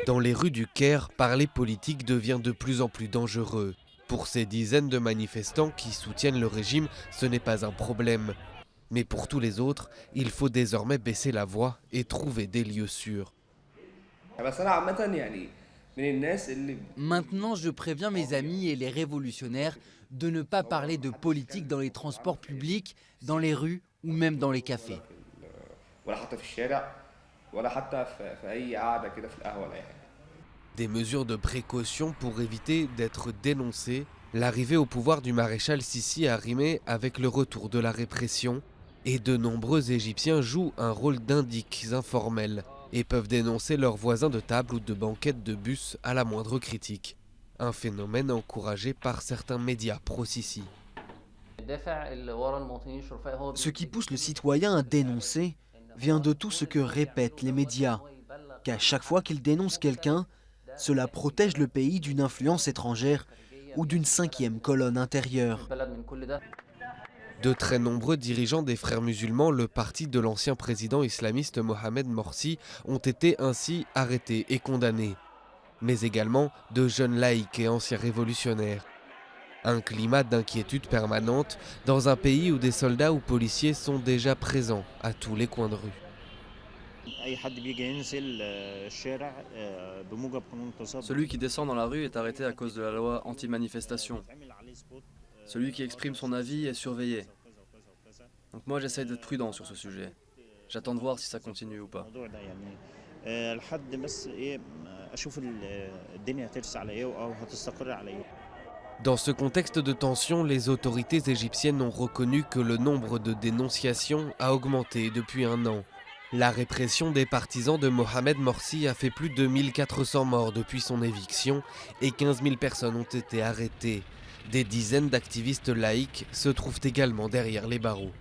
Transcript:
Dans les rues du Caire, parler politique devient de plus en plus dangereux. Pour ces dizaines de manifestants qui soutiennent le régime, ce n'est pas un problème. Mais pour tous les autres, il faut désormais baisser la voix et trouver des lieux sûrs. Maintenant, je préviens mes amis et les révolutionnaires de ne pas parler de politique dans les transports publics, dans les rues ou même dans les cafés. Des mesures de précaution pour éviter d'être dénoncés. L'arrivée au pouvoir du maréchal Sissi a rimé avec le retour de la répression et de nombreux Égyptiens jouent un rôle d'indiques informels et peuvent dénoncer leurs voisins de table ou de banquette de bus à la moindre critique. Un phénomène encouragé par certains médias pro-Sissi. Ce qui pousse le citoyen à dénoncer vient de tout ce que répètent les médias, qu'à chaque fois qu'ils dénoncent quelqu'un, cela protège le pays d'une influence étrangère ou d'une cinquième colonne intérieure. De très nombreux dirigeants des Frères musulmans, le parti de l'ancien président islamiste Mohamed Morsi, ont été ainsi arrêtés et condamnés. Mais également de jeunes laïcs et anciens révolutionnaires. Un climat d'inquiétude permanente dans un pays où des soldats ou policiers sont déjà présents à tous les coins de rue. Celui qui descend dans la rue est arrêté à cause de la loi anti-manifestation. Celui qui exprime son avis est surveillé. Donc moi j'essaie d'être prudent sur ce sujet. J'attends de voir si ça continue ou pas. Dans ce contexte de tension, les autorités égyptiennes ont reconnu que le nombre de dénonciations a augmenté depuis un an. La répression des partisans de Mohamed Morsi a fait plus de 1400 morts depuis son éviction et 15 000 personnes ont été arrêtées. Des dizaines d'activistes laïcs se trouvent également derrière les barreaux.